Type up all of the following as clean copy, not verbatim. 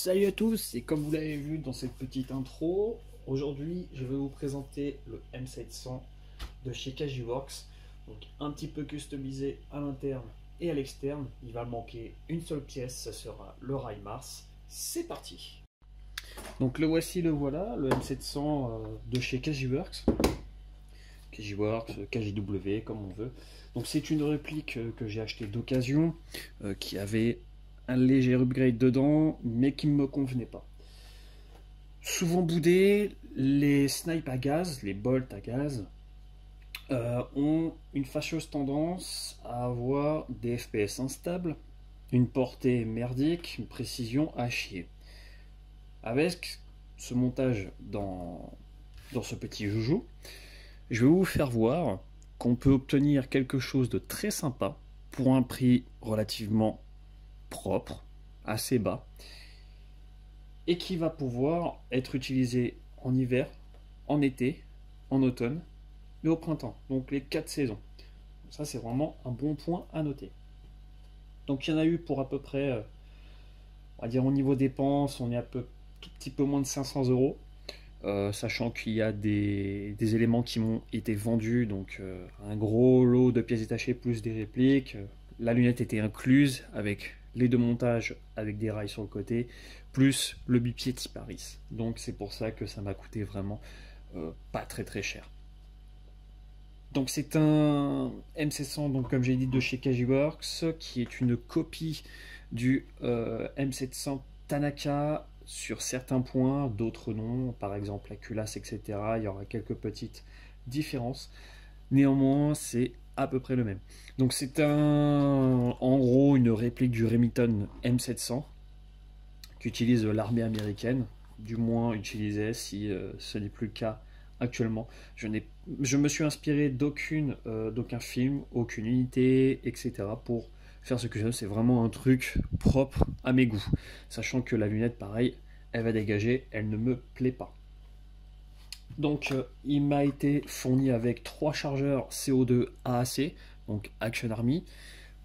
Salut à tous, et comme vous l'avez vu dans cette petite intro, aujourd'hui je vais vous présenter le M700 de chez Kajiworks. Donc un petit peu customisé à l'interne et à l'externe. Il va manquer une seule pièce, ça sera le rail Mars. C'est parti. Donc le voici, le voilà, le M700 de chez Kajiworks. Kajiworks, KJW comme on veut. Donc c'est une réplique que j'ai achetée d'occasion, qui avait un léger upgrade dedans, mais qui ne me convenait pas. Souvent boudé, les snipes à gaz, les bolts à gaz, ont une fâcheuse tendance à avoir des FPS instables, une portée merdique, une précision à chier. Avec ce montage dans ce petit joujou, je vais vous faire voir qu'on peut obtenir quelque chose de très sympa pour un prix relativement propre, assez bas, et qui va pouvoir être utilisé en hiver, en été, en automne et au printemps. Donc les 4 saisons. Ça c'est vraiment un bon point à noter. Donc il y en a eu pour à peu près, on va dire au niveau dépenses, on est à peu tout petit peu moins de 500 euros. Sachant qu'il y a des éléments qui m'ont été vendus, donc un gros lot de pièces détachées plus des répliques. La lunette était incluse avec les deux montages avec des rails sur le côté, plus le bipied type Paris. Donc c'est pour ça que ça m'a coûté vraiment pas très cher. Donc c'est un M700, donc comme j'ai dit, de chez Kajiworks, qui est une copie du M700 Tanaka sur certains points, d'autres non, par exemple la culasse, etc. Il y aura quelques petites différences. Néanmoins, c'est à peu près le même. Donc c'est en gros une réplique du Remington M700 qu'utilise l'armée américaine, du moins utilisait, si ce n'est plus le cas actuellement. Je me suis inspiré d'aucun film, aucune unité, etc. pour faire ce que je veux. C'est vraiment un truc propre à mes goûts. Sachant que la lunette, pareil, elle va dégager, elle ne me plaît pas. Donc il m'a été fourni avec 3 chargeurs CO2 AAC, donc Action Army,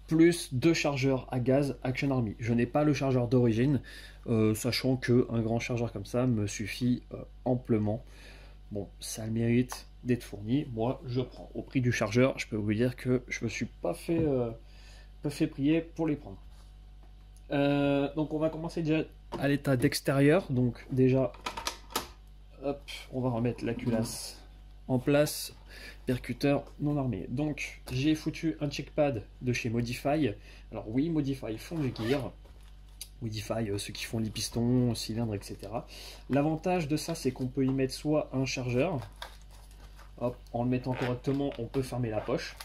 plus 2 chargeurs à gaz Action Army. Je n'ai pas le chargeur d'origine, sachant qu'un grand chargeur comme ça me suffit amplement. Bon, ça a le mérite d'être fourni, moi je prends. Au prix du chargeur, je peux vous dire que je me suis pas fait prier pour les prendre. Donc on va commencer déjà à l'état d'extérieur. Donc déjà, hop, on va remettre la culasse en place, percuteur non armé. Donc j'ai foutu un checkpad de chez Modify. Alors oui, Modify font du gear. Modify, ceux qui font les pistons, cylindres, etc. L'avantage de ça, c'est qu'on peut y mettre soit un chargeur, hop, en le mettant correctement, on peut fermer la poche,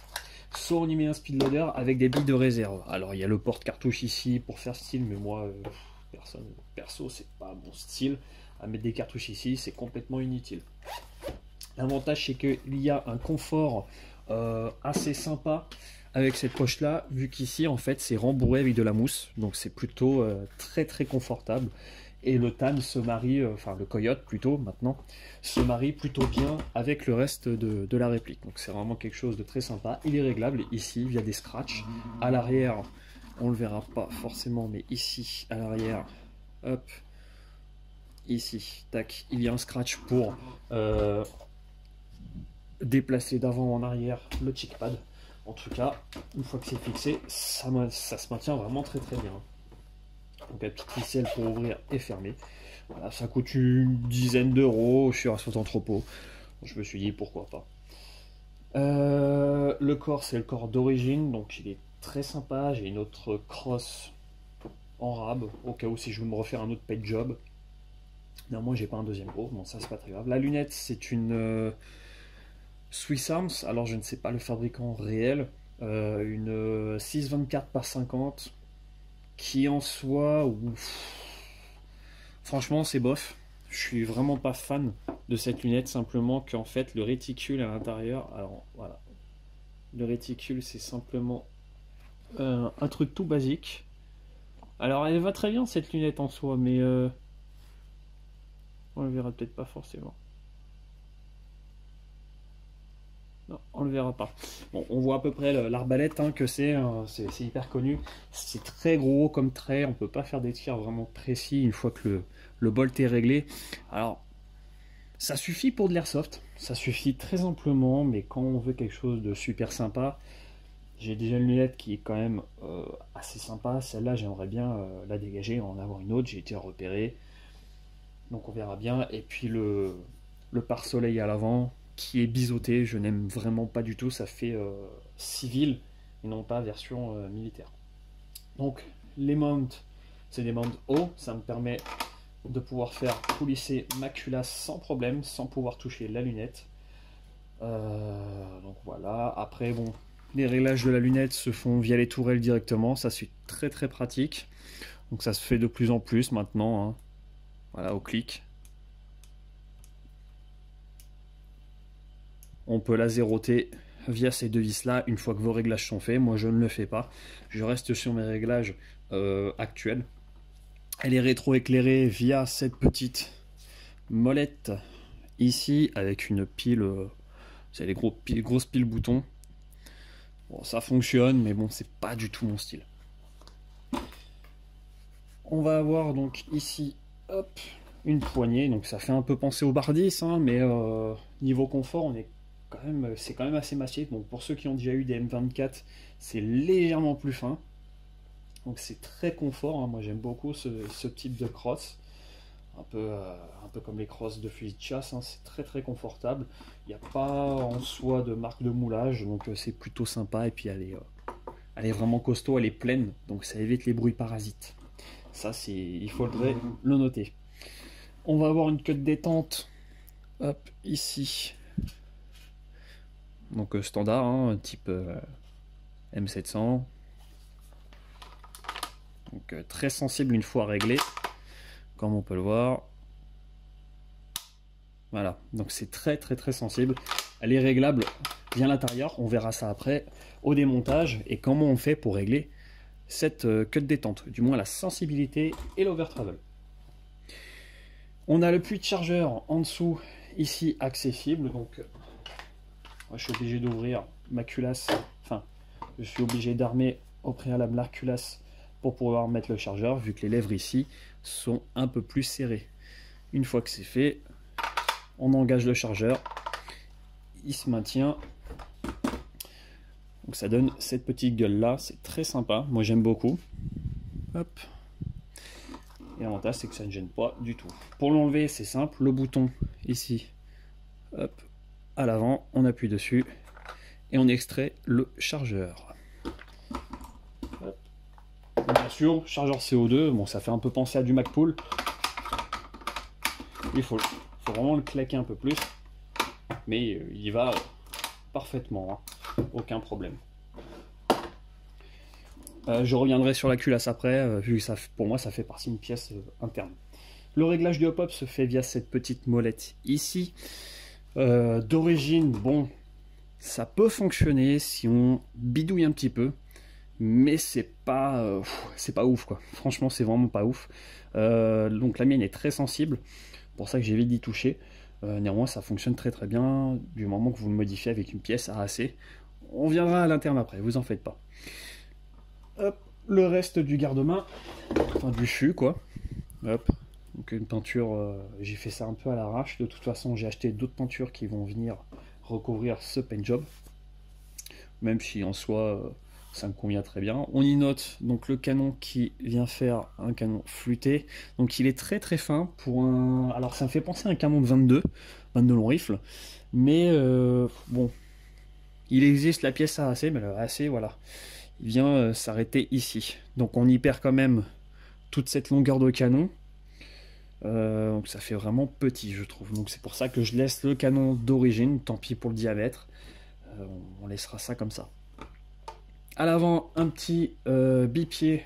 soit on y met un speedloader avec des billes de réserve. Alors il y a le porte-cartouche ici pour faire style, mais moi, perso, c'est pas mon style. À mettre des cartouches ici, c'est complètement inutile. L'avantage, c'est qu'il y a un confort assez sympa avec cette poche là, vu qu'ici en fait c'est rembourré avec de la mousse, donc c'est plutôt très confortable. Et le tan se marie, enfin le coyote plutôt maintenant, se marie plutôt bien avec le reste de la réplique. Donc c'est vraiment quelque chose de très sympa. Il est réglable ici via des scratchs. À l'arrière, on le verra pas forcément, mais ici à l'arrière, hop, ici, tac, il y a un scratch pour déplacer d'avant en arrière le checkpad. En tout cas, une fois que c'est fixé, ça se maintient vraiment très bien. Donc la petite ficelle pour ouvrir et fermer. Voilà, ça coûte une dizaine d'euros sur un entrepôt. Je me suis dit pourquoi pas. Le corps, c'est le corps d'origine, donc il est très sympa. J'ai une autre crosse en rab, au cas où si je veux me refaire un autre paint job. Néanmoins, j'ai pas un deuxième gros, bon ça c'est pas très grave. La lunette, c'est une Swiss Arms, alors je ne sais pas le fabricant réel, une 624 par 50 qui en soi, franchement c'est bof. Je suis vraiment pas fan de cette lunette, simplement qu'en fait le réticule à l'intérieur, alors voilà, le réticule c'est simplement un truc tout basique. Alors elle va très bien cette lunette en soi, mais on le verra peut-être pas forcément. Non, on le verra pas. Bon, on voit à peu près l'arbalète, hein, que c'est hyper connu. C'est très gros comme trait, on peut pas faire des tirs vraiment précis une fois que le bolt est réglé. Alors, ça suffit pour de l'airsoft, ça suffit très amplement, mais quand on veut quelque chose de super sympa, j'ai déjà une lunette qui est quand même assez sympa. Celle-là, j'aimerais bien la dégager, en avoir une autre. J'ai été repéré, donc on verra bien. Et puis le pare-soleil à l'avant, qui est biseauté, je n'aime vraiment pas du tout. Ça fait civil et non pas version militaire. Donc les mounts, c'est des mounts hauts. Ça me permet de pouvoir faire coulisser ma culasse sans problème, sans pouvoir toucher la lunette. Donc voilà. Après, bon, les réglages de la lunette se font via les tourelles directement. Ça, c'est très très pratique. Donc ça se fait de plus en plus maintenant, hein. Voilà, au clic. On peut la zéroter via ces deux vis là une fois que vos réglages sont faits. Moi je ne le fais pas, je reste sur mes réglages actuels. Elle est rétro-éclairée via cette petite molette ici avec une pile, c'est les grosses piles boutons. Bon, ça fonctionne, mais bon, c'est pas du tout mon style. On va avoir donc ici, hop, une poignée. Donc ça fait un peu penser au Bardis, hein, mais niveau confort, on est c'est quand même assez massif. Donc pour ceux qui ont déjà eu des M24, c'est légèrement plus fin. Donc c'est très confort, hein. Moi j'aime beaucoup ce type de crosse. Un peu comme les crosses de fusil de chasse, hein. C'est très très confortable. Il n'y a pas en soi de marque de moulage, donc c'est plutôt sympa. Et puis elle est vraiment costaud, elle est pleine, donc ça évite les bruits parasites. Ça, il faudrait le noter. On va avoir une queue de détente, hop, ici. Donc standard, hein, type M700. Donc très sensible une fois réglé, comme on peut le voir. Voilà, donc c'est très très très sensible. Elle est réglable via l'intérieur, on verra ça après au démontage et comment on fait pour régler cette queue de détente, du moins la sensibilité et l'overtravel. On a le puits de chargeur en dessous, ici accessible, donc je suis obligé d'ouvrir ma culasse, enfin je suis obligé d'armer au préalable la culasse pour pouvoir mettre le chargeur, vu que les lèvres ici sont un peu plus serrées. Une fois que c'est fait, on engage le chargeur, il se maintient. Donc ça donne cette petite gueule là, c'est très sympa, moi j'aime beaucoup. Hop. Et l'avantage c'est que ça ne gêne pas du tout. Pour l'enlever c'est simple, le bouton ici, hop, à l'avant, on appuie dessus et on extrait le chargeur. Hop. Bien sûr, chargeur CO2, bon ça fait un peu penser à du Magpul. Il faut vraiment le claquer un peu plus, mais il y va parfaitement, hein. Aucun problème. Je reviendrai sur la culasse après, vu que ça, pour moi ça fait partie d'une pièce interne. Le réglage du hop-up se fait via cette petite molette ici. D'origine, bon, ça peut fonctionner si on bidouille un petit peu, mais c'est pas ouf quoi. Franchement, c'est vraiment pas ouf. Donc la mienne est très sensible, pour ça que j'évite d'y toucher. Néanmoins, ça fonctionne très très bien du moment que vous le modifiez avec une pièce AAC. On viendra à l'interne après, vous en faites pas. Hop, le reste du garde-main, enfin du fût quoi. Hop, donc une peinture, j'ai fait ça un peu à l'arrache. De toute façon, j'ai acheté d'autres peintures qui vont venir recouvrir ce paint job, même si en soi ça me convient très bien. On y note donc le canon qui vient faire un canon flûté, donc il est très très fin pour un, alors ça me fait penser à un canon de 22 long rifle, mais bon, il existe la pièce AAC, mais le AAC voilà, il vient s'arrêter ici, donc on y perd quand même toute cette longueur de canon. Donc ça fait vraiment petit je trouve, donc c'est pour ça que je laisse le canon d'origine, tant pis pour le diamètre, on laissera ça comme ça. À l'avant, un petit bipied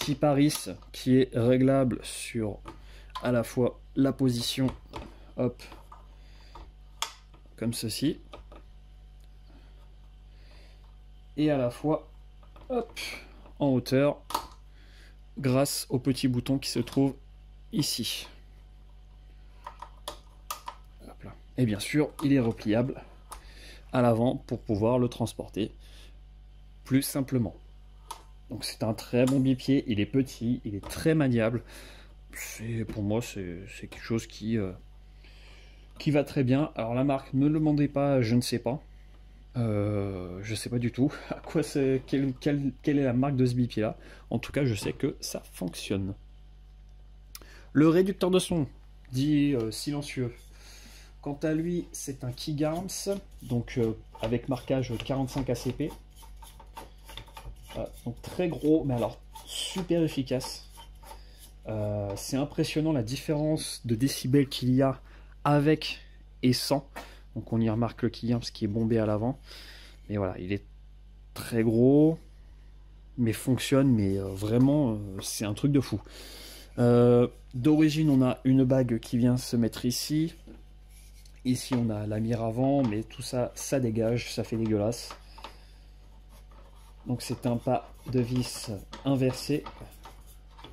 type Harris qui est réglable sur à la fois la position, hop, comme ceci, et à la fois hop, en hauteur grâce au petit bouton qui se trouve ici. Hop là. Et bien sûr, il est repliable à l'avant pour pouvoir le transporter plus simplement. Donc c'est un très bon bipied, il est petit, il est très maniable. Pour moi c'est quelque chose qui va très bien. Alors la marque, ne le demandez pas, je ne sais pas. Je sais pas du tout à quoi quelle est la marque de ce bipied là. En tout cas je sais que ça fonctionne. Le réducteur de son, dit silencieux. Quant à lui, c'est un Keygarms, donc avec marquage 45 ACP. Donc très gros, mais alors super efficace. C'est impressionnant la différence de décibels qu'il y a avec et sans. Donc on y remarque le Keygarms qui est bombé à l'avant. Mais voilà, il est très gros, mais fonctionne, mais vraiment, c'est un truc de fou. D'origine, on a une bague qui vient se mettre ici. Ici, on a la mire avant, mais tout ça, ça dégage, ça fait dégueulasse. Donc c'est un pas de vis inversé.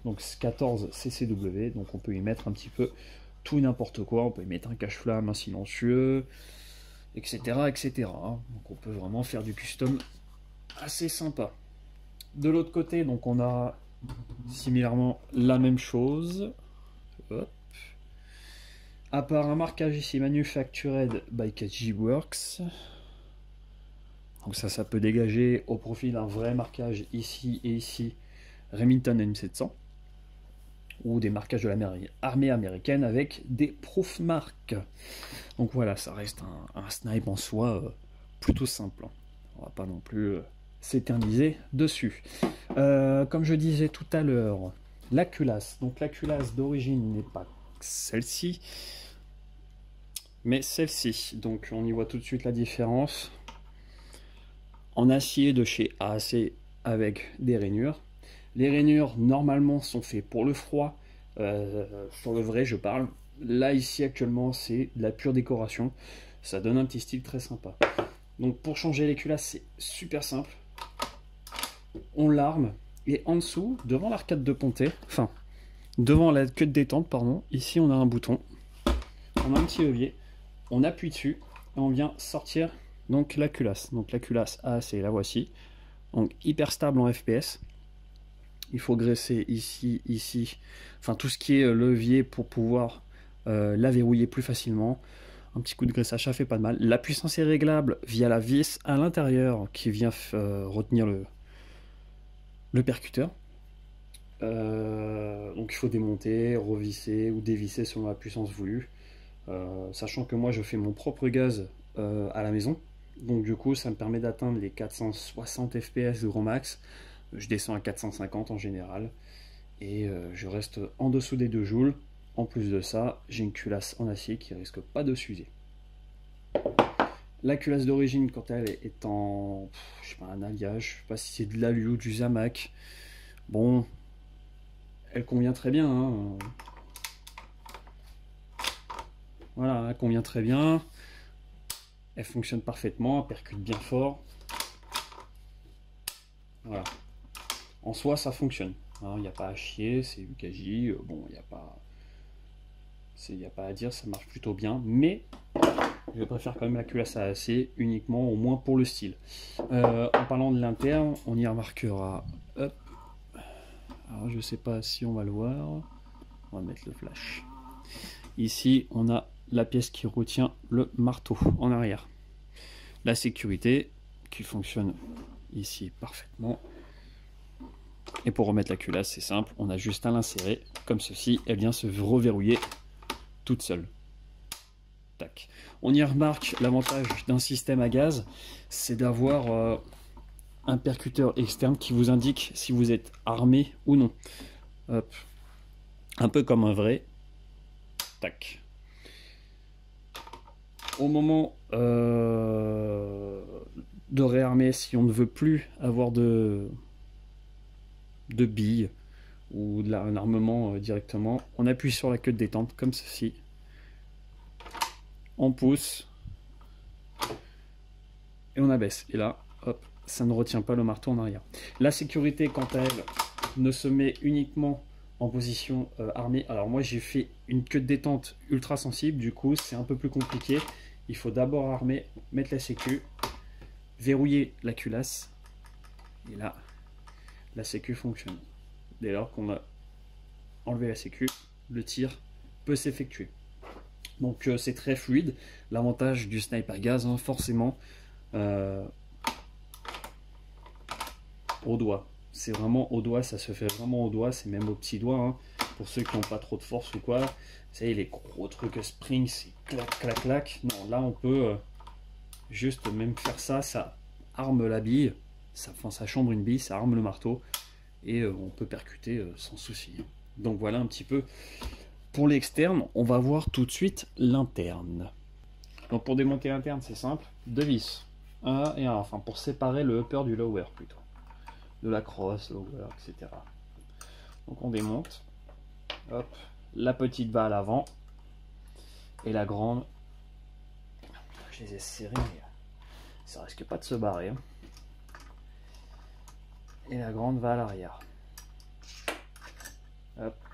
Donc 14 CCW, donc on peut y mettre un petit peu tout et n'importe quoi. On peut y mettre un cache-flamme, un silencieux, etc., etc. Donc on peut vraiment faire du custom assez sympa. De l'autre côté, donc on a similairement la même chose. Hop. À part un marquage ici, Manufactured by KGWorks. Donc ça peut dégager au profit d'un vrai marquage ici et ici, Remington M700. Ou des marquages de l'armée américaine avec des proof marks. Donc voilà, ça reste un snipe en soi plutôt simple. On va pas non plus s'éterniser dessus. Comme je disais tout à l'heure, la culasse. Donc la culasse d'origine n'est pas celle-ci, mais celle-ci. Donc on y voit tout de suite la différence. En acier de chez AAC avec des rainures. Les rainures normalement sont faites pour le froid. Sur le vrai je parle. Là ici actuellement c'est de la pure décoration. Ça donne un petit style très sympa. Donc pour changer les culasses c'est super simple. On l'arme et en dessous, devant l'arcade de pontet, enfin devant la queue de détente pardon, ici on a un bouton. On a un petit levier. On appuie dessus et on vient sortir donc la culasse. Donc la culasse AAC, la voici. Donc hyper stable en FPS. Il faut graisser ici, ici, enfin tout ce qui est levier pour pouvoir la verrouiller plus facilement. Un petit coup de graissage, ça fait pas de mal. La puissance est réglable via la vis à l'intérieur qui vient retenir le percuteur. Donc il faut démonter, revisser ou dévisser selon la puissance voulue. Sachant que moi je fais mon propre gaz à la maison. Donc du coup ça me permet d'atteindre les 460 fps de grand max. Je descends à 450 en général et je reste en dessous des 2 joules. En plus de ça, j'ai une culasse en acier qui risque pas de s'user. La culasse d'origine, quand elle est en je sais pas, un alliage, je sais pas si c'est de l'alu ou du Zamac. Bon, elle convient très bien. Hein. Voilà, elle convient très bien. Elle fonctionne parfaitement, elle percute bien fort. Voilà. En soi, ça fonctionne. Il n'y a pas à chier, c'est UKJ. Bon, il n'y a pas à dire, ça marche plutôt bien. Mais je préfère quand même la culasse AAC uniquement, au moins pour le style. En parlant de l'interne, on y remarquera. Hop. Alors, je sais pas si on va le voir. On va mettre le flash. Ici, on a la pièce qui retient le marteau en arrière. La sécurité qui fonctionne ici parfaitement. Et pour remettre la culasse, c'est simple, on a juste à l'insérer comme ceci, elle vient se reverrouiller toute seule. Tac. On y remarque l'avantage d'un système à gaz, c'est d'avoir un percuteur externe qui vous indique si vous êtes armé ou non. Hop. Un peu comme un vrai. Tac. Au moment de réarmer, si on ne veut plus avoir de billes ou un armement directement, on appuie sur la queue de détente comme ceci, on pousse et on abaisse, et là hop, ça ne retient pas le marteau en arrière. La sécurité quant à elle ne se met uniquement en position armée. Alors moi j'ai fait une queue de détente ultra sensible, du coup c'est un peu plus compliqué. il faut d'abord armer, mettre la sécu, verrouiller la culasse, et là, la sécu fonctionne. Dès lors qu'on a enlevé la sécu, le tir peut s'effectuer. Donc c'est très fluide. L'avantage du sniper à gaz, hein, forcément, au doigt. C'est vraiment au doigt, ça se fait vraiment au doigt, c'est même au petit doigt. Hein, pour ceux qui n'ont pas trop de force ou quoi. Vous savez, les gros trucs spring, c'est clac, clac, clac. Non, là on peut juste même faire ça, ça arme la bille, ça chambre une bille, ça arme le marteau, et on peut percuter sans souci. Donc voilà un petit peu pour l'externe. On va voir tout de suite l'interne. Donc pour démonter l'interne, c'est simple, deux vis, un et un, enfin pour séparer le upper du lower plutôt, de la crosse, lower, etc. Donc on démonte, hop, la petite va à l'avant, et la grande, je les ai serrés, mais ça risque pas de se barrer, hein. Et la grande va à l'arrière.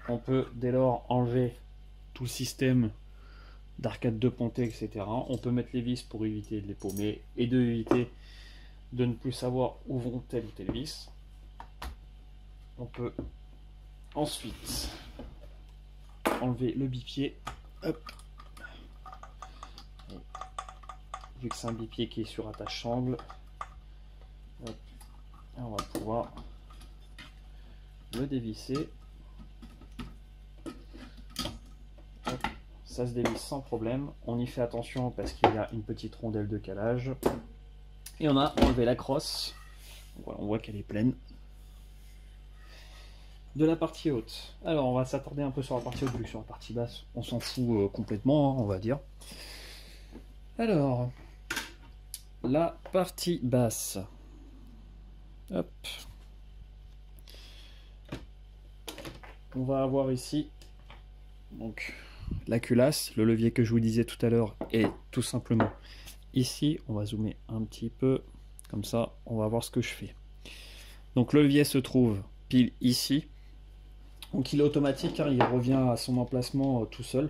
On peut dès lors enlever tout le système d'arcade de ponté, etc. On peut mettre les vis pour éviter de les paumer et de éviter de ne plus savoir où vont telle ou telle vis. On peut ensuite enlever le bipied. Hop. Vu que c'est un bipied qui est sur attache sangle, hop. On va pouvoir le dévisser. Hop. Ça se dévisse sans problème. On y fait attention parce qu'il y a une petite rondelle de calage. Et on a enlevé la crosse. Voilà, on voit qu'elle est pleine. De la partie haute. Alors on va s'attarder un peu sur la partie haute, vu que sur la partie basse on s'en fout complètement, hein, on va dire. Alors, la partie basse. Hop. On va avoir ici donc la culasse, le levier que je vous disais tout à l'heure est tout simplement ici. On va zoomer un petit peu, comme ça on va voir ce que je fais. Donc le levier se trouve pile ici. Donc il est automatique, hein, il revient à son emplacement tout seul.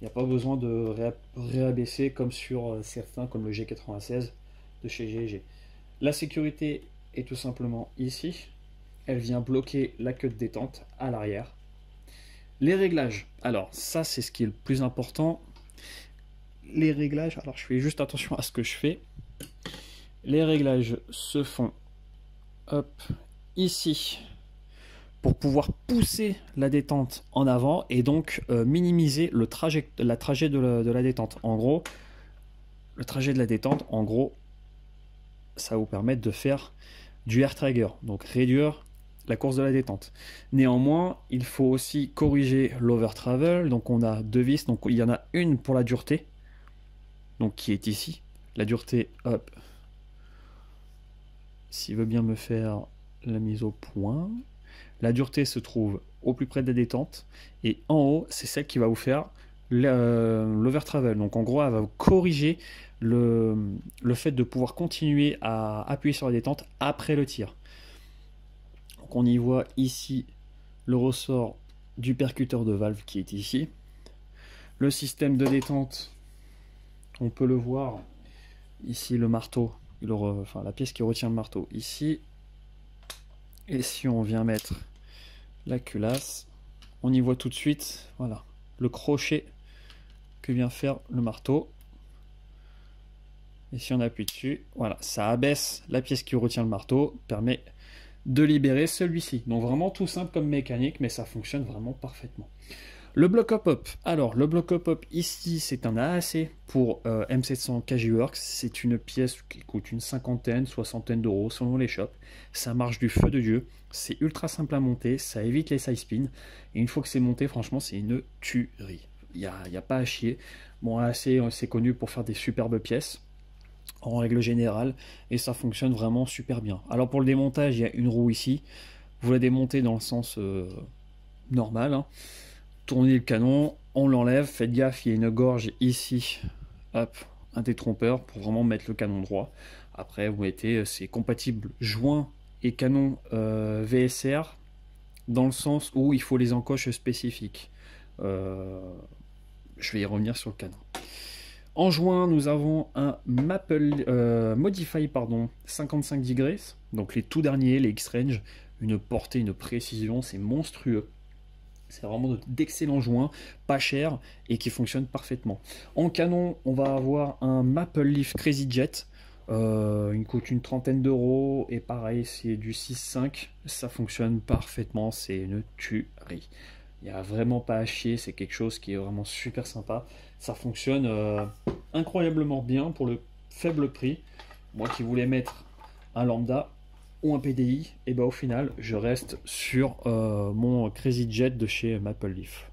Il n'y a pas besoin de réabaisser comme sur certains, comme le G96 de chez GG. La sécurité est tout simplement ici. Elle vient bloquer la queue de détente à l'arrière. Les réglages, alors ça c'est ce qui est le plus important. Les réglages, alors je fais juste attention à ce que je fais. Les réglages se font hop, ici, pour pouvoir pousser la détente en avant et donc minimiser le trajet de la détente. En gros, le trajet de la détente, en gros, ça va vous permettre de faire du air trigger, donc réduire la course de la détente. Néanmoins, il faut aussi corriger l'over travel. Donc on a deux vis, donc il y en a une pour la dureté, donc qui est ici. La dureté, hop, s'il veut bien me faire la mise au point. La dureté se trouve au plus près de la détente, et en haut, c'est celle qui va vous faire l'over travel. Donc en gros, elle va vous corriger le fait de pouvoir continuer à appuyer sur la détente après le tir. Donc on y voit ici le ressort du percuteur de valve qui est ici. Le système de détente, on peut le voir ici, le marteau, enfin la pièce qui retient le marteau ici. Et si on vient mettre la culasse, on y voit tout de suite, voilà, le crochet que vient faire le marteau. Et si on appuie dessus, voilà, ça abaisse la pièce qui retient le marteau, permet de libérer celui-ci. Donc vraiment tout simple comme mécanique, mais ça fonctionne vraiment parfaitement. Le bloc hop-up. Alors le bloc hop-up ici, c'est un AAC pour M700 KJ-Works. C'est une pièce qui coûte une cinquantaine, soixantaine d'euros selon les shops. Ça marche du feu de Dieu. C'est ultra simple à monter, ça évite les side spins. Et une fois que c'est monté, franchement, c'est une tuerie. Il n'y a pas à chier. Bon, AAC, c'est connu pour faire des superbes pièces en règle générale, et ça fonctionne vraiment super bien. Alors pour le démontage, il y a une roue ici. Vous la démontez dans le sens normal, hein. Tournez le canon, on l'enlève, faites gaffe, il y a une gorge ici, hop, un détrompeur pour vraiment mettre le canon droit. Après vous mettez, c'est compatible joint et canon VSR, dans le sens où il faut les encoches spécifiques. Je vais y revenir sur le canon. En juin, nous avons un Maple Modify 55 degrés, donc les tout derniers, les X-Range, une portée, une précision, c'est monstrueux. C'est vraiment d'excellents joints, pas cher et qui fonctionnent parfaitement. En canon, on va avoir un Maple Leaf Crazy Jet. Il coûte une trentaine d'euros et pareil, c'est du 6.5. Ça fonctionne parfaitement, c'est une tuerie. Il n'y a vraiment pas à chier, c'est quelque chose qui est vraiment super sympa. Ça fonctionne incroyablement bien pour le faible prix. Moi qui voulais mettre un lambda ou un PDI, et ben au final je reste sur mon Crazy Jet de chez Maple Leaf.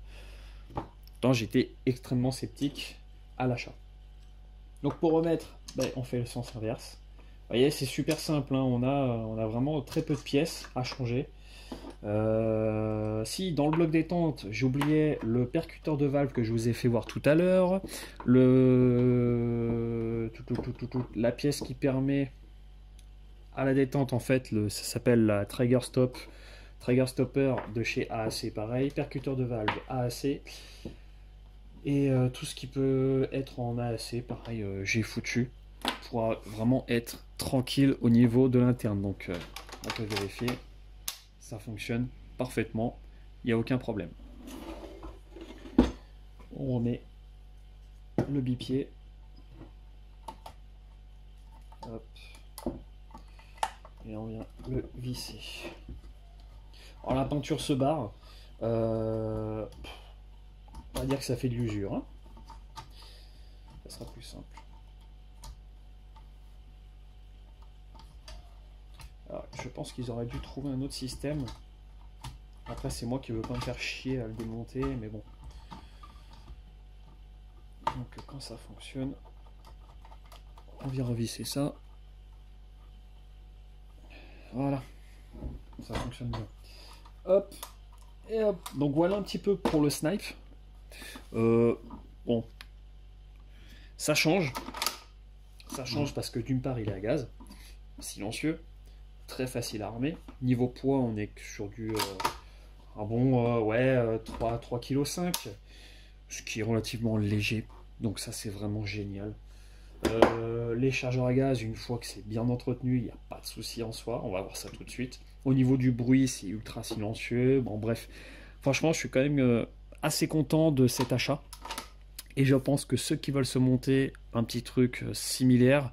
Pourtant j'étais extrêmement sceptique à l'achat. Donc pour remettre, ben, on fait le sens inverse. Vous voyez, c'est super simple, hein. On a vraiment très peu de pièces à changer. Si dans le bloc détente j'ai oublié le percuteur de valve que je vous ai fait voir tout à l'heure, la pièce qui permet à la détente, en fait, ça s'appelle la Trigger Stopper de chez AAC, pareil, percuteur de valve AAC, et tout ce qui peut être en AAC, pareil, j'ai foutu pour vraiment être tranquille au niveau de l'interne. Donc on peut vérifier, ça fonctionne parfaitement, il n'y a aucun problème. On remet le bipied, hop, et on vient le visser. Alors la peinture se barre, on va dire que ça fait de l'usure, hein. Ça sera plus simple. Alors, je pense qu'ils auraient dû trouver un autre système. Après c'est moi qui veux pas me faire chier à le démonter, mais bon. Donc quand ça fonctionne, on vient revisser ça. Voilà, ça fonctionne bien. Hop, et hop. Donc voilà un petit peu pour le snipe. Bon, ça change. Ça change parce que d'une part il est à gaz, silencieux, très facile à armer. Niveau poids, on est sur du ouais, 3,5 kg, ce qui est relativement léger. Donc ça c'est vraiment génial. Les chargeurs à gaz, une fois que c'est bien entretenu, il n'y a pas de souci en soi, on va voir ça tout de suite. Au niveau du bruit, c'est ultra silencieux. Bon bref, franchement je suis quand même assez content de cet achat. Et je pense que ceux qui veulent se monter un petit truc similaire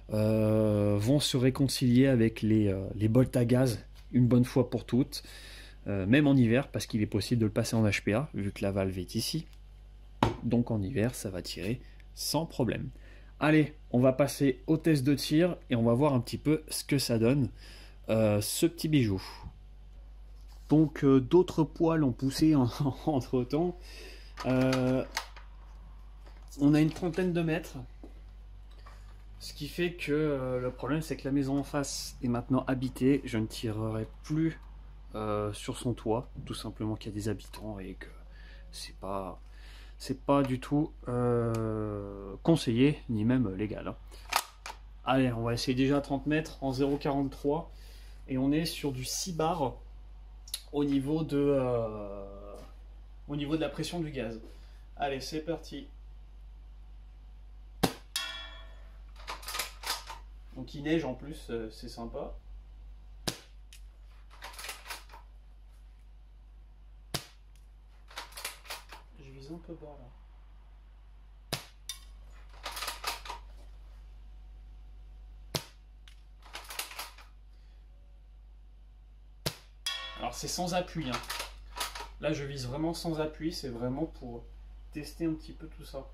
vont se réconcilier avec les bolts à gaz une bonne fois pour toutes, même en hiver, parce qu'il est possible de le passer en HPA, vu que la valve est ici. Donc en hiver, ça va tirer sans problème. Allez, on va passer au test de tir et on va voir un petit peu ce que ça donne, ce petit bijou. Donc d'autres poils ont poussé entre temps. On a une trentaine de mètres, ce qui fait que le problème c'est que la maison en face est maintenant habitée. Je ne tirerai plus sur son toit, tout simplement qu'il y a des habitants et que c'est pas du tout conseillé ni même légal, hein. Allez, on va essayer déjà à 30 mètres en 0,43 et on est sur du 6 bars au niveau de la pression du gaz. Allez, c'est parti. Donc il neige en plus, c'est sympa. Je vise un peu bas là. Alors c'est sans appui, hein. Là je vise vraiment sans appui, c'est vraiment pour tester un petit peu tout ça.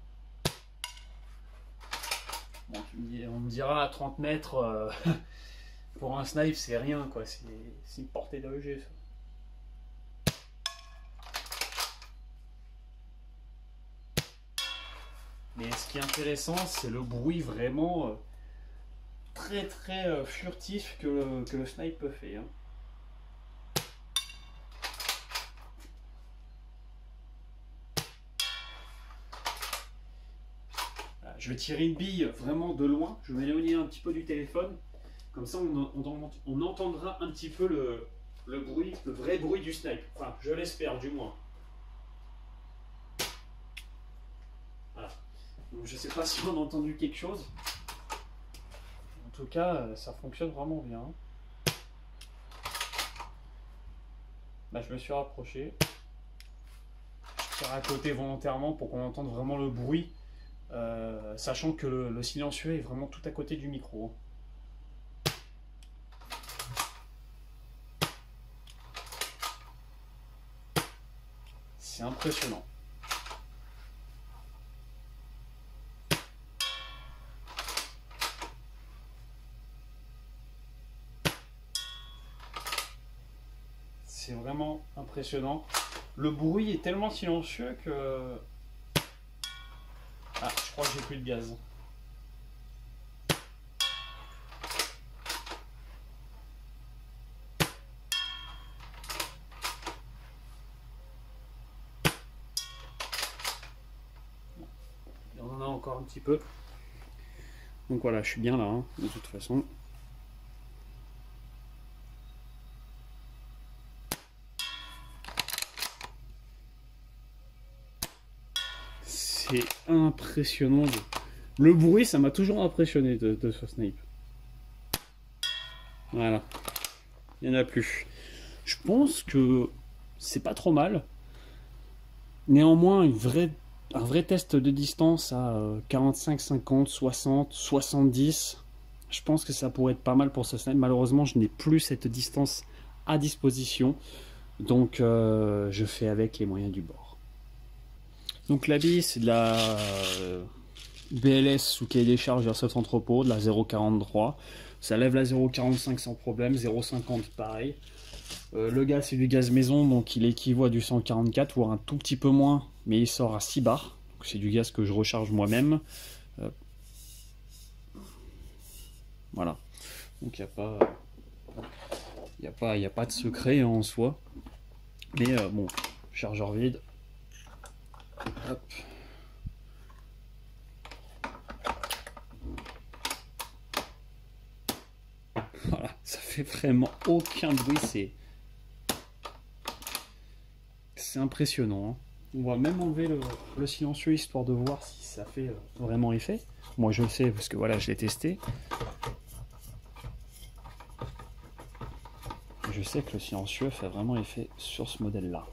Bon, on me dira à 30 mètres, pour un snipe c'est rien quoi, c'est une portée d'AEG ça. Mais ce qui est intéressant c'est le bruit vraiment très furtif que le snipe fait, hein. Je vais tirer une bille vraiment de loin, je vais m'éloigner un petit peu du téléphone, comme ça on entendra un petit peu le bruit, le vrai bruit du snipe, enfin je l'espère du moins. Voilà. Donc, je sais pas si on a entendu quelque chose. En tout cas, ça fonctionne vraiment bien. Là, je me suis rapproché. Je tire à côté volontairement pour qu'on entende vraiment le bruit, sachant que le silencieux est vraiment tout à côté du micro. C'est impressionnant. C'est vraiment impressionnant. Le bruit est tellement silencieux que... Ah, je crois que j'ai plus de gaz. On en a encore un petit peu. Donc voilà, je suis bien là, hein, de toute façon. C'est impressionnant. Le bruit, ça m'a toujours impressionné de ce snipe. Voilà. Il n'y en a plus. Je pense que c'est pas trop mal. Néanmoins, un vrai test de distance à 45, 50, 60, 70, je pense que ça pourrait être pas mal pour ce snipe. Malheureusement, je n'ai plus cette distance à disposition. Donc, je fais avec les moyens du bord. Donc la bille, c'est de la BLS sous cahier des charges Airsoft Entrepôt, de la 0,43. Ça lève la 0,45 sans problème, 0,50 pareil. Le gaz, c'est du gaz maison, donc il équivaut à du 144, voire un tout petit peu moins, mais il sort à 6 bars. C'est du gaz que je recharge moi-même. Voilà. Donc il n'y a pas de secret en soi. Mais bon, chargeur vide. Hop. Voilà, ça fait vraiment aucun bruit, c'est impressionnant. Hein. On va même enlever le silencieux histoire de voir si ça fait vraiment effet. Moi je le sais parce que voilà, je l'ai testé. Je sais que le silencieux fait vraiment effet sur ce modèle là.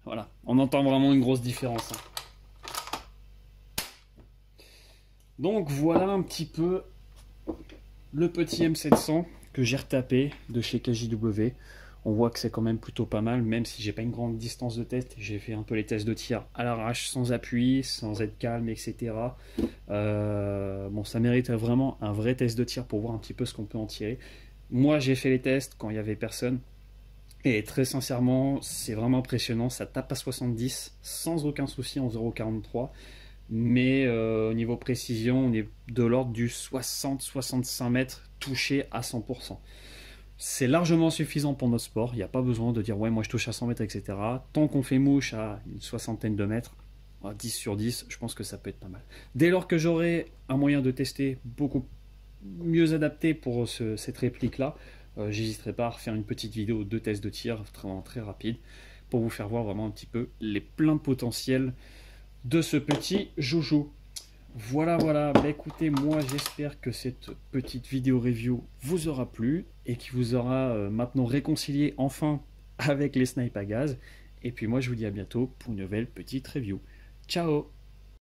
Voilà, on entend vraiment une grosse différence. Hein. Donc voilà un petit peu le petit M700 que j'ai retapé de chez KJW. On voit que c'est quand même plutôt pas mal, même si j'ai pas une grande distance de test. J'ai fait un peu les tests de tir à l'arrache, sans appui, sans être calme, etc. Bon, ça mérite vraiment un vrai test de tir pour voir un petit peu ce qu'on peut en tirer. Moi, j'ai fait les tests quand il n'y avait personne. Et très sincèrement, c'est vraiment impressionnant. Ça tape à 70 sans aucun souci en 0,43. Mais au niveau précision, on est de l'ordre du 60-65 mètres touché à 100%. C'est largement suffisant pour notre sport. Il n'y a pas besoin de dire ouais, moi je touche à 100 mètres, etc. Tant qu'on fait mouche à une soixantaine de mètres, 10 sur 10, je pense que ça peut être pas mal. Dès lors que j'aurai un moyen de tester beaucoup mieux adapté pour cette réplique-là, j'hésiterai pas à refaire une petite vidéo de test de tir très rapide pour vous faire voir vraiment un petit peu les pleins potentiels de ce petit joujou. Voilà, bah écoutez, moi j'espère que cette petite vidéo review vous aura plu et qui vous aura maintenant réconcilié enfin avec les snipes à gaz. Et puis moi je vous dis à bientôt pour une nouvelle petite review. Ciao!